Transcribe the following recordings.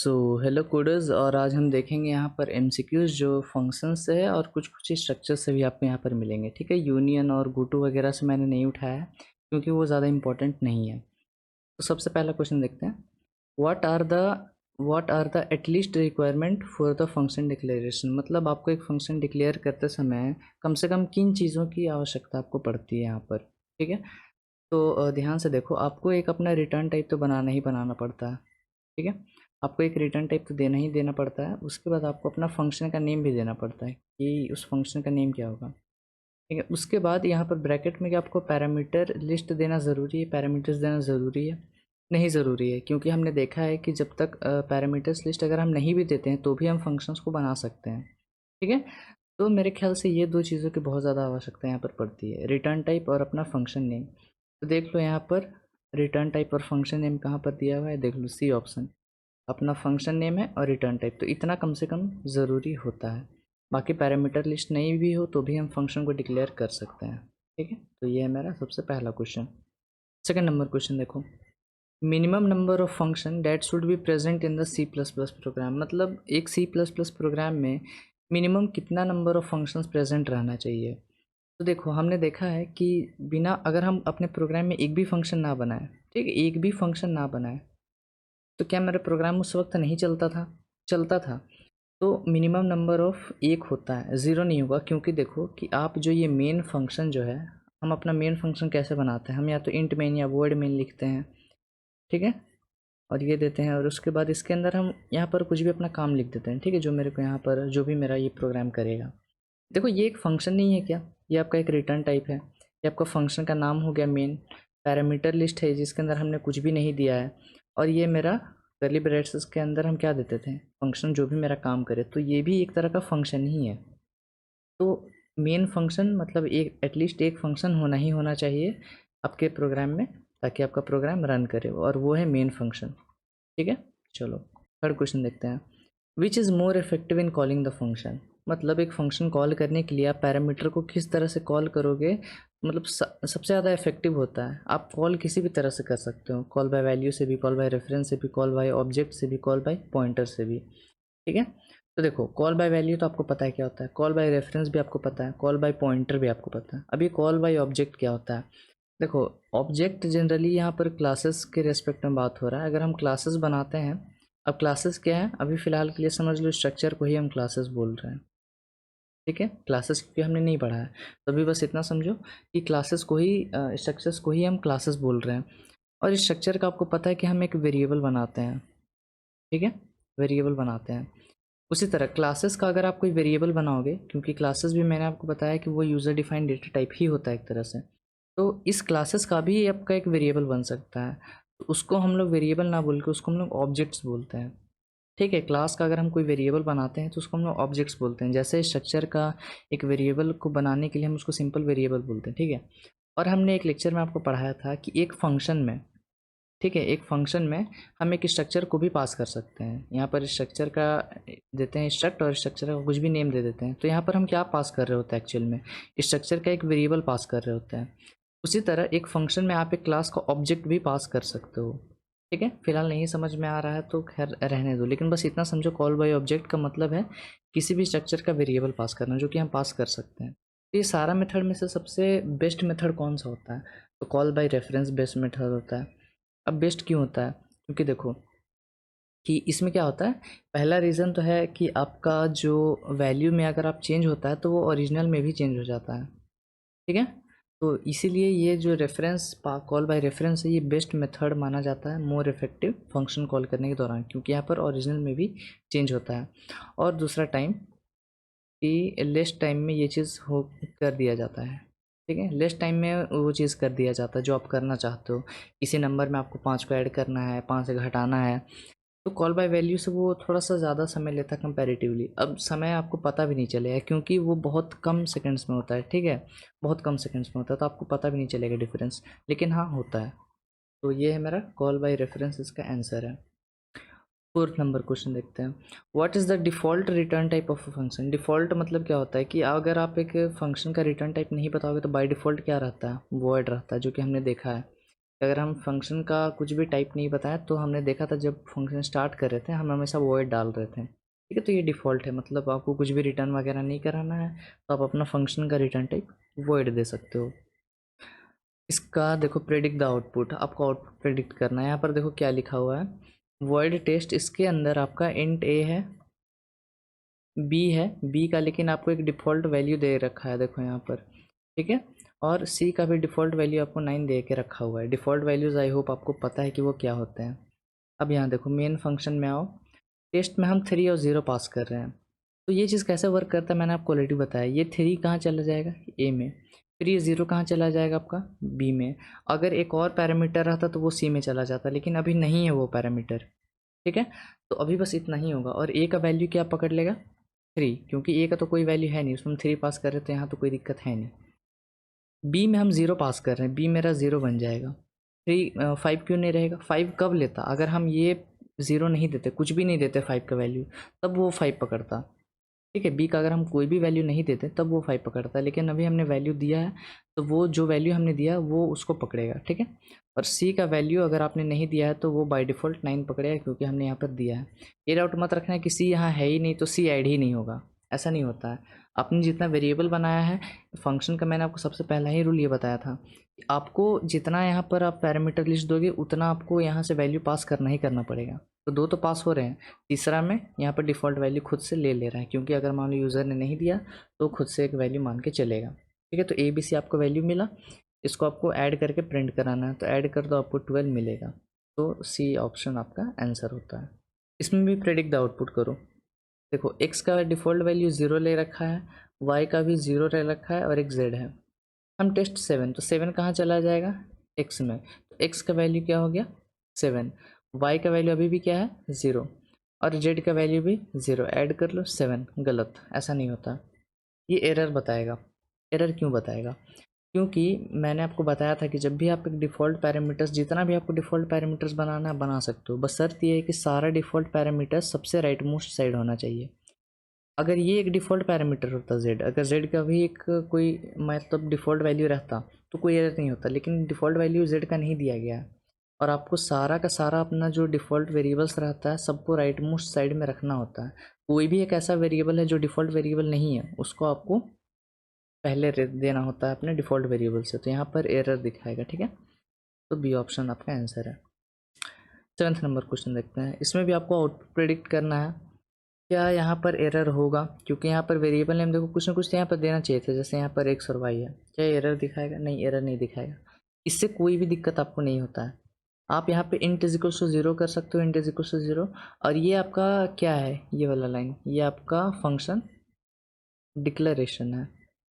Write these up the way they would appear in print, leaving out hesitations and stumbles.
So hello coders. और आज हम देखेंगे यहाँ पर एमसीक्यूज जो फंक्शन से है और कुछ कुछ स्ट्रक्चर से भी आपको यहाँ पर मिलेंगे। ठीक है, यूनियन और गोटू वगैरह से मैंने नहीं उठाया है क्योंकि वो ज़्यादा इंपॉर्टेंट नहीं है। तो सबसे पहला क्वेश्चन देखते हैं। What are the at least requirement for the function declaration. मतलब आपको एक फंक्शन डिक्लेयर करते समय कम से कम किन चीज़ों की आवश्यकता आपको पड़ती है यहाँ पर। ठीक है, तो ध्यान से देखो, आपको एक अपना रिटर्न टाइप तो बनाना ही बनाना पड़ता है। ठीक है, आपको एक रिटर्न टाइप तो देना ही देना पड़ता है। उसके बाद आपको अपना फंक्शन का नेम भी देना पड़ता है कि उस फंक्शन का नेम क्या होगा। ठीक है, उसके बाद यहाँ पर ब्रैकेट में कि आपको पैरामीटर लिस्ट देना ज़रूरी है, पैरामीटर्स देना ज़रूरी है, नहीं ज़रूरी है। क्योंकि हमने देखा है कि जब तक पैरामीटर्स लिस्ट अगर हम नहीं भी देते हैं तो भी हम फंक्शंस को बना सकते हैं। ठीक है, तो मेरे ख्याल से ये दो चीज़ों की बहुत ज़्यादा आवश्यकता यहाँ पर पड़ती है, रिटर्न टाइप और अपना फंक्शन नेम। तो देख लो यहाँ पर रिटर्न टाइप और फंक्शन नेम कहाँ पर दिया हुआ है, देख लो सी ऑप्शन। अपना फंक्शन नेम है और रिटर्न टाइप, तो इतना कम से कम ज़रूरी होता है। बाकी पैरामीटर लिस्ट नहीं भी हो तो भी हम फंक्शन को डिक्लेयर कर सकते हैं। ठीक है, तो ये है मेरा सबसे पहला क्वेश्चन। सेकंड नंबर क्वेश्चन देखो, minimum number of function that should be present in the C plus plus program. मतलब एक सी प्लस प्लस प्रोग्राम में मिनिमम कितना नंबर ऑफ फंक्शंस प्रेजेंट रहना चाहिए। तो देखो, हमने देखा है कि बिना अगर हम अपने प्रोग्राम में एक भी फंक्शन ना बनाए, ठीक है, एक भी फंक्शन ना बनाए, तो क्या मेरा प्रोग्राम उस वक्त नहीं चलता था। तो मिनिमम नंबर ऑफ एक होता है, ज़ीरो नहीं होगा। क्योंकि देखो कि आप जो ये मेन फंक्शन जो है, हम अपना मेन फंक्शन कैसे बनाते हैं, हम या तो इंट मेन या वर्ड मेन लिखते हैं। ठीक है, और ये देते हैं और उसके बाद इसके अंदर हम यहाँ पर कुछ भी अपना काम लिख देते हैं। ठीक है, जो मेरे को यहाँ पर जो भी मेरा ये प्रोग्राम करेगा। देखो, ये एक फंक्शन नहीं है क्या, ये आपका एक रिटर्न टाइप है। ये आपका फंक्शन का नाम हो गया मेन, पैरामीटर लिस्ट है जिसके अंदर हमने कुछ भी नहीं दिया है, और ये मेरा कर्ली ब्रैकेट्स के अंदर हम क्या देते थे, फंक्शन जो भी मेरा काम करे। तो ये भी एक तरह का फंक्शन ही है। तो मेन फंक्शन मतलब एक एटलीस्ट एक फंक्शन होना ही होना चाहिए आपके प्रोग्राम में, ताकि आपका प्रोग्राम रन करे, और वो है मेन फंक्शन। ठीक है, चलो थर्ड क्वेश्चन देखते हैं। Which is more effective in calling the function. मतलब एक फंक्शन कॉल करने के लिए आप पैरामीटर को किस तरह से कॉल करोगे, मतलब सबसे ज़्यादा इफेक्टिव होता है। आप कॉल किसी भी तरह से कर सकते हो, कॉल बाय वैल्यू से भी, कॉल बाय रेफरेंस से भी, कॉल बाय ऑब्जेक्ट से भी, कॉल बाय पॉइंटर से भी। ठीक है, तो देखो कॉल बाय वैल्यू तो आपको पता है क्या होता है, कॉल बाय रेफरेंस भी आपको पता है, कॉल बाय पॉइंटर भी आपको पता है। अभी कॉल बाय ऑब्जेक्ट क्या होता है। देखो, ऑब्जेक्ट जनरली यहाँ पर क्लासेस के रेस्पेक्ट में बात हो रहा है। अगर हम क्लासेस बनाते हैं, अब क्लासेस क्या है, अभी फ़िलहाल के लिए समझ लो स्ट्रक्चर को ही हम क्लासेस बोल रहे हैं। ठीक है, क्लासेस क्योंकि हमने नहीं पढ़ा है, तो अभी बस इतना समझो कि क्लासेस को ही स्ट्रक्चर्स को ही हम क्लासेस बोल रहे हैं। और इस स्ट्रक्चर का आपको पता है कि हम एक वेरिएबल बनाते हैं। ठीक है, वेरिएबल बनाते हैं। उसी तरह क्लासेस का अगर आप कोई वेरिएबल बनाओगे, क्योंकि क्लासेस भी मैंने आपको बताया कि वो यूज़र डिफाइंड डेटा टाइप ही होता है एक तरह से, तो इस क्लासेस का भी आपका एक वेरिएबल बन सकता है। तो उसको हम लोग वेरिएबल ना बोल के उसको हम लोग ऑब्जेक्ट्स बोलते हैं। ठीक है, क्लास का अगर हम कोई वेरिएबल बनाते हैं तो उसको हम लोग ऑब्जेक्ट्स बोलते हैं। जैसे स्ट्रक्चर का एक वेरिएबल को बनाने के लिए हम उसको सिंपल वेरिएबल बोलते हैं। ठीक है, और हमने एक लेक्चर में आपको पढ़ाया था कि एक फंक्शन में, ठीक है, एक फंक्शन में हम एक स्ट्रक्चर को भी पास कर सकते हैं। यहाँ पर स्ट्रक्चर का देते हैं स्ट्रक्ट, और स्ट्रक्चर का कुछ भी नेम दे देते हैं। तो यहाँ पर हम क्या पास कर रहे होते हैं, एक्चुअल में स्ट्रक्चर का एक वेरिएबल पास कर रहे होते हैं। उसी तरह एक फंक्शन में आप एक क्लास का ऑब्जेक्ट भी पास कर सकते हो। ठीक है, फिलहाल नहीं समझ में आ रहा है तो खैर रहने दो, लेकिन बस इतना समझो, कॉल बाय ऑब्जेक्ट का मतलब है किसी भी स्ट्रक्चर का वेरिएबल पास करना, जो कि हम पास कर सकते हैं। तो ये सारा मेथड में से सबसे बेस्ट मेथड कौन सा होता है, तो call by reference best method होता है। अब बेस्ट क्यों होता है, क्योंकि देखो कि इसमें क्या होता है, पहला रीज़न तो है कि आपका जो वैल्यू में अगर आप चेंज होता है तो वो ओरिजिनल में भी चेंज हो जाता है। ठीक है, तो इसीलिए ये जो रेफरेंस कॉल बाय रेफरेंस है, ये बेस्ट मेथड माना जाता है मोर इफेक्टिव फंक्शन कॉल करने के दौरान, क्योंकि यहाँ पर ओरिजिनल में भी चेंज होता है। और दूसरा टाइम कि लेस टाइम में ये चीज़ हो कर दिया जाता है। ठीक है, लेस टाइम में वो चीज़ कर दिया जाता है जो आप करना चाहते हो। इसी नंबर में आपको 5 को ऐड करना है, 5 से घटाना है, तो कॉल बाय वैल्यू से वो थोड़ा सा ज़्यादा समय लेता है कंपैरेटिवली। अब समय आपको पता भी नहीं चलेगा क्योंकि वो बहुत कम सेकंड्स में होता है। ठीक है, बहुत कम सेकंड्स में होता है, तो आपको पता भी नहीं चलेगा डिफरेंस, लेकिन हाँ होता है। तो ये है मेरा कॉल बाय रेफरेंस, इसका आंसर है। फोर्थ नंबर क्वेश्चन देखते हैं। What is the default return type of a function. Default मतलब क्या होता है कि अगर आप एक फंक्शन का रिटर्न टाइप नहीं बताओगे तो बाय डिफ़ॉल्ट क्या रहता है, वॉइड रहता है, जो कि हमने देखा है। अगर हम फंक्शन का कुछ भी टाइप नहीं बताया तो हमने देखा था जब फंक्शन स्टार्ट कर रहे थे हम हमेशा वॉइड डाल रहे थे, ठीक है। तो ये डिफ़ॉल्ट है, मतलब आपको कुछ भी रिटर्न वगैरह नहीं कराना है तो आप अपना फंक्शन का रिटर्न टाइप वॉइड दे सकते हो। इसका देखो प्रेडिक्ट द आउटपुट, आपको आउटपुट प्रेडिक्ट करना है। यहाँ पर देखो क्या लिखा हुआ है, वॉइड टेस्ट। इसके अंदर आपका इंट ए है, बी है, बी का लेकिन आपको एक डिफ़ॉल्ट वैल्यू दे रखा है, देखो यहाँ पर, ठीक है। और सी का भी डिफ़ॉल्ट वैल्यू आपको 9 दे के रखा हुआ है। डिफ़ॉल्ट वैल्यूज़ आई होप आपको पता है कि वो क्या होते हैं। अब यहाँ देखो मेन फंक्शन में आओ, टेस्ट में हम 3 और 0 पास कर रहे हैं। तो ये चीज़ कैसे वर्क करता है मैंने आपको ऑलरेडी बताया। ये 3 कहाँ चला जाएगा, ए में, फिर ये 0 कहाँ चला जाएगा आपका, बी में। अगर एक और पैरामीटर रहता तो वो सी में चला जाता, लेकिन अभी नहीं है वो पैरामीटर, ठीक है। तो अभी बस इतना ही होगा। और ए का वैल्यू क्या पकड़ लेगा, 3, क्योंकि ए का तो कोई वैल्यू है नहीं, उसमें हम 3 पास कर रहे थे, यहाँ तो कोई दिक्कत है नहीं। बी में हम 0 पास कर रहे हैं, बी मेरा 0 बन जाएगा। 5 क्यों नहीं रहेगा, 5 कब लेता, अगर हम ये 0 नहीं देते, कुछ भी नहीं देते 5 का वैल्यू, तब वो 5 पकड़ता, ठीक है। बी का अगर हम कोई भी वैल्यू नहीं देते तब वो 5 पकड़ता है, लेकिन अभी हमने वैल्यू दिया है तो वो जो वैल्यू हमने दिया वो उसको पकड़ेगा, ठीक है। और सी का वैल्यू अगर आपने नहीं दिया है तो वो बाय डिफ़ॉल्ट 9 पकड़ेगा, क्योंकि हमने यहाँ पर दिया है। ये डाउट मत रखना है कि सी यहाँ है ही नहीं तो सी ऐड ही नहीं होगा, ऐसा नहीं होता है। आपने जितना वेरिएबल बनाया है फंक्शन का, मैंने आपको सबसे पहला ही रूल ये बताया था कि आपको जितना यहाँ पर आप पैरामीटर लिस्ट दोगे उतना आपको यहाँ से वैल्यू पास करना ही करना पड़ेगा। तो 2 तो पास हो रहे हैं, तीसरा में यहाँ पर डिफ़ॉल्ट वैल्यू खुद से ले रहा है, क्योंकि अगर मान लो यूज़र ने नहीं दिया तो खुद से एक वैल्यू मान के चलेगा, ठीक है। तो ए बी सी आपको वैल्यू मिला, इसको आपको ऐड करके प्रिंट कराना है, तो ऐड कर दो, आपको 12 मिलेगा। तो सी ऑप्शन आपका आंसर होता है। इसमें भी प्रेडिक्ट द आउटपुट करो। देखो एक्स का डिफ़ॉल्ट वैल्यू 0 ले रखा है, वाई का भी 0 ले रखा है और एक जेड है। हम टेस्ट 7, तो 7 कहाँ चला जाएगा, एक्स में, तो एक्स का वैल्यू क्या हो गया 7, वाई का वैल्यू अभी भी क्या है 0, और जेड का वैल्यू भी 0, ऐड कर लो 7। गलत, ऐसा नहीं होता, ये एरर बताएगा। एरर क्यों बताएगा, क्योंकि मैंने आपको बताया था कि जब भी आप एक डिफ़ॉल्ट पैरामीटर्स, जितना भी आपको डिफ़ॉल्ट पैरामीटर्स बनाना है बना सकते हो, बस शर्त ये है कि सारा डिफ़ॉल्ट पैरामीटर्स सबसे राइट मोस्ट साइड होना चाहिए। अगर ये एक डिफ़ॉल्ट पैरामीटर होता जेड, अगर जेड का भी एक कोई मतलब डिफ़ॉल्ट वैल्यू रहता तो कोई एरर नहीं होता, लेकिन डिफ़ॉल्ट वैल्यू जेड का नहीं दिया गया है। और आपको सारा का सारा अपना जो डिफ़ॉल्ट वेरिएबल्स रहता है सबको राइट मोस्ट साइड में रखना होता है। कोई भी एक ऐसा वेरिएबल है जो डिफ़ॉल्ट वेरिएबल नहीं है उसको आपको पहले देना होता है अपने डिफ़ॉल्ट वेरिएबल से, तो यहाँ पर एरर दिखाएगा, ठीक है। तो बी ऑप्शन आपका आंसर है। 7th नंबर क्वेश्चन देखते हैं। इसमें भी आपको आउटपुट प्रेडिक्ट करना है, क्या यहाँ पर एरर होगा, क्योंकि यहाँ पर वेरिएबल नेम देखो कुछ ना कुछ तो यहाँ पर देना चाहिए था, जैसे यहाँ पर एक्स और वाई है। क्या एरर दिखाएगा, नहीं एरर नहीं दिखाएगा। इससे कोई भी दिक्कत आपको नहीं होता है। आप यहाँ पे इंट इज इक्वल्स टू 0 कर सकते हो, इंट इज इक्वल्स टू 0। और ये आपका क्या है, ये वाला लाइन, ये आपका फंक्शन डिक्लेरेशन है,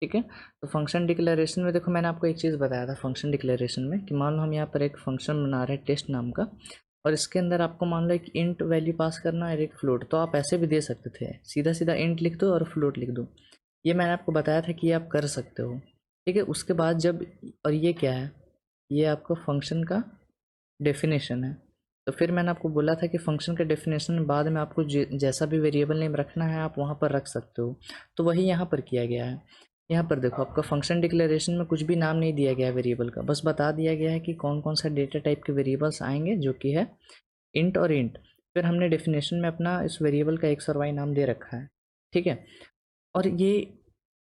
ठीक है। तो फंक्शन डिक्लेरेशन में देखो मैंने आपको एक चीज़ बताया था फंक्शन डिक्लेरेशन में, कि मान लो हम यहाँ पर एक फंक्शन बना रहे हैं टेस्ट नाम का, और इसके अंदर आपको मान लो एक इंट वैल्यू पास करना है और एक फ्लोट, तो आप ऐसे भी दे सकते थे, सीधा सीधा इंट लिख दो और फ्लोट लिख दो। ये मैंने आपको बताया था कि ये आप कर सकते हो, ठीक है। उसके बाद जब, और ये क्या है, ये आपका फंक्शन का डेफिनेशन है। तो फिर मैंने आपको बोला था कि फंक्शन के डेफिनेशन बाद में आपको जैसा भी वेरिएबल नेम रखना है आप वहाँ पर रख सकते हो, तो वही यहाँ पर किया गया है। यहाँ पर देखो आपका फंक्शन डिक्लेरेशन में कुछ भी नाम नहीं दिया गया है वेरिएबल का, बस बता दिया गया है कि कौन कौन सा डेटा टाइप के वेरिएबल्स आएंगे, जो कि है इंट और इंट। फिर हमने डेफिनेशन में अपना इस वेरिएबल का एक्स और वाई नाम दे रखा है, ठीक है। और ये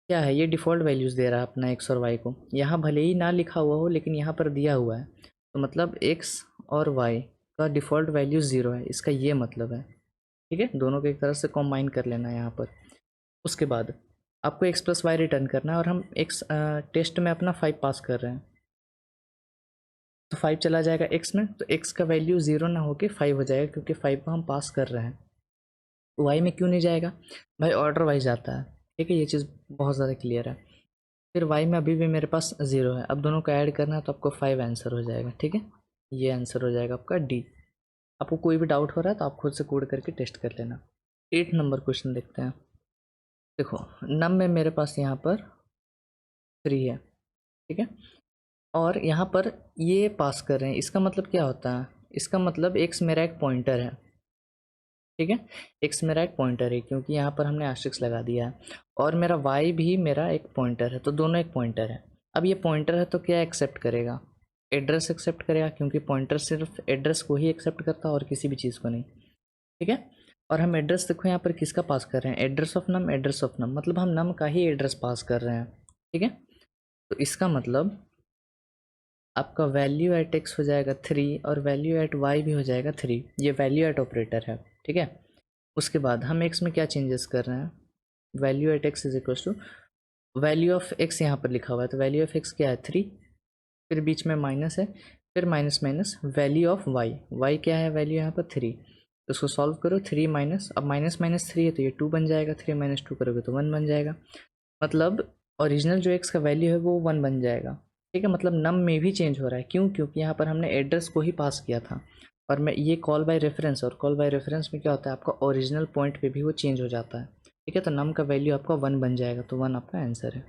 क्या है, ये डिफ़ॉल्ट वैल्यूज़ दे रहा है अपना एक्स और वाई को, यहाँ भले ही ना लिखा हुआ हो लेकिन यहाँ पर दिया हुआ है, तो मतलब एक्स और वाई का डिफ़ॉल्ट वैल्यू 0 है, इसका ये मतलब है, ठीक है। दोनों को एक तरह से कॉम्बाइन कर लेना है यहाँ पर। उसके बाद आपको एक्स प्लस वाई रिटर्न करना है, और हम एक्स टेस्ट में अपना 5 पास कर रहे हैं, तो 5 चला जाएगा एक्स में, तो एक्स का वैल्यू 0 ना होके 5 हो जाएगा, क्योंकि 5 को हम पास कर रहे हैं। वाई में क्यों नहीं जाएगा भाई, ऑर्डर वाइज जाता है, ठीक है। ये चीज़ बहुत ज़्यादा क्लियर है। फिर वाई में अभी भी मेरे पास 0 है, अब दोनों को ऐड करना है तो आपको 5 आंसर हो जाएगा, ठीक है। ये आंसर हो जाएगा आपका डी। आपको कोई भी डाउट हो रहा है तो आप खुद से कोड करके टेस्ट कर लेना। 8 नंबर क्वेश्चन देखते हैं। देखो नम में मेरे पास यहाँ पर 3 है, ठीक है। और यहाँ पर ये पास कर रहे हैं, इसका मतलब क्या होता है, इसका मतलब एक्स मेरा एक पॉइंटर है, ठीक है। एक्स मेरा एक पॉइंटर है क्योंकि यहाँ पर हमने आस्ट्रिक्स लगा दिया है, और मेरा वाई भी मेरा एक पॉइंटर है, तो दोनों एक पॉइंटर है। अब ये पॉइंटर है तो क्या एक्सेप्ट करेगा, एड्रेस एक्सेप्ट करेगा, क्योंकि पॉइंटर सिर्फ एड्रेस को ही एक्सेप्ट करता है और किसी भी चीज़ को नहीं, ठीक है। और हम एड्रेस देखो यहाँ पर किसका पास कर रहे हैं, address of num, address of num, मतलब हम नम का ही एड्रेस पास कर रहे हैं, ठीक है। तो इसका मतलब आपका वैल्यू एट एक्स हो जाएगा 3 और वैल्यू एट वाई भी हो जाएगा 3, ये वैल्यू एट ऑपरेटर है, ठीक है। उसके बाद हम एक्स में क्या चेंजेस कर रहे हैं, value at X is equal to value of X यहाँ पर लिखा हुआ है, तो वैल्यू ऑफ एक्स क्या है 3, फिर बीच में माइनस है, फिर minus minus value of Y, Y क्या है वैल्यू यहाँ पर 3, तो उसको सॉल्व करो 3 माइनस, अब माइनस माइनस 3 है तो ये 2 बन जाएगा, 3 माइनस 2 करोगे तो 1 बन जाएगा, मतलब ओरिजिनल जो एक्स का वैल्यू है वो 1 बन जाएगा, ठीक है। मतलब नम में भी चेंज हो रहा है, क्यों, क्योंकि यहाँ पर हमने एड्रेस को ही पास किया था, और मैं ये कॉल बाय रेफरेंस, और कॉल बाय रेफरेंस में क्या होता है आपका ओरिजिनल पॉइंट पे भी वो चेंज हो जाता है, ठीक है। तो नम का वैल्यू आपका 1 बन जाएगा, तो 1 आपका आंसर है।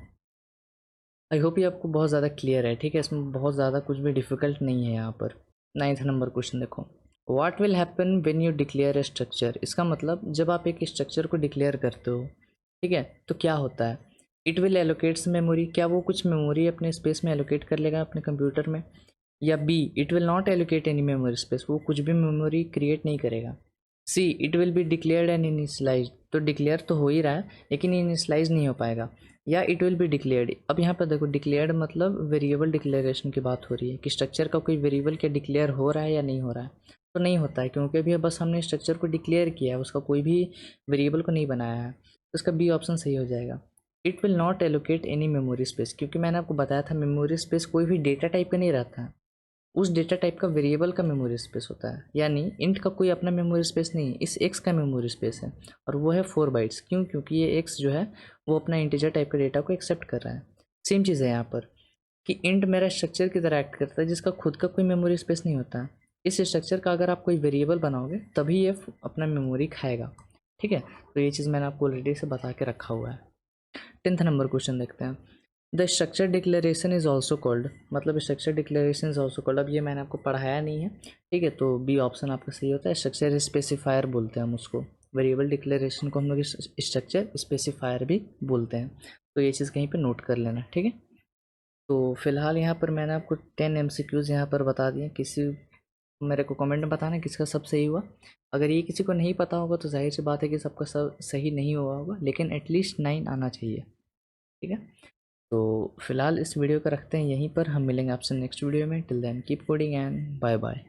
आई होप ये आपको बहुत ज़्यादा क्लियर है, ठीक है, इसमें बहुत ज़्यादा कुछ भी डिफिकल्ट नहीं है यहाँ पर। 9th नंबर क्वेश्चन देखो, what will happen when you declare A structure, इसका मतलब जब आप एक स्ट्रक्चर को डिक्लेयर करते हो, ठीक है, तो क्या होता है, इट विल एलोकेट्स मेमोरी, क्या वो कुछ मेमोरी अपने स्पेस में एलोकेट कर लेगा अपने कंप्यूटर में, या B it will not allocate any memory space, वो कुछ भी मेमोरी क्रिएट नहीं करेगा, C it will be declared and initialise, तो डिक्लेयर तो हो ही रहा है लेकिन इनिशियलाइज नहीं हो पाएगा, या इट विल बी डिक्लेयर्ड, अब यहाँ पर देखो डिक्लेयर्ड मतलब वेरिएबल डिक्लेरेशन की बात हो रही है कि स्ट्रक्चर का कोई वेरिएबल क्या डिक्लेयर हो रहा है या नहीं हो रहा है, तो नहीं होता है, क्योंकि अभी बस हमने स्ट्रक्चर को डिक्लेयर किया है, उसका कोई भी वेरिएबल को नहीं बनाया है, तो इसका बी ऑप्शन सही हो जाएगा। It will not allocate any memory space, क्योंकि मैंने आपको बताया था मेमोरी स्पेस कोई भी डेटा टाइप का नहीं रहता है, उस डेटा टाइप का वेरिएबल का मेमोरी स्पेस होता है, यानी इंट का कोई अपना मेमोरी स्पेस नहीं है, इस एक्स का मेमोरी स्पेस है, और वो है 4 बाइट्स, क्यों, क्योंकि ये एक्स जो है वो अपना इंटीजर टाइप का डेटा को एक्सेप्ट कर रहा है। सेम चीज़ है यहाँ पर कि इंट मेरा स्ट्रक्चर की तरह एक्ट करता है जिसका खुद का कोई मेमोरी स्पेस नहीं होता है, इस स्ट्रक्चर का अगर आप कोई वेरिएबल बनाओगे तभी ये अपना मेमोरी खाएगा, ठीक है। तो ये चीज़ मैंने आपको ऑलरेडी से बता के रखा हुआ है। 10th नंबर क्वेश्चन देखते हैं, the structure declaration is also called, मतलब structure declaration is also called, अब ये मैंने आपको पढ़ाया नहीं है, ठीक है, तो बी ऑप्शन आपका सही होता है, स्ट्रक्चर स्पेसिफायर बोलते हैं हम उसको, वेरिएबल डिक्लेरेशन को हम लोग स्ट्रक्चर स्पेसिफायर भी बोलते हैं, तो ये चीज़ कहीं पे नोट कर लेना, ठीक है। तो फिलहाल यहाँ पर मैंने आपको 10 MCQs यहाँ पर बता दिए, किसी मेरे को कमेंट में बताना किसका सब सही हुआ, अगर ये किसी को नहीं पता होगा तो जाहिर सी बात है कि सबका सब सही नहीं हुआ होगा, लेकिन एटलीस्ट 9 आना चाहिए, ठीक है। तो फिलहाल इस वीडियो को रखते हैं यहीं पर, हम मिलेंगे आपसे नेक्स्ट वीडियो में, till then keep coding and bye bye.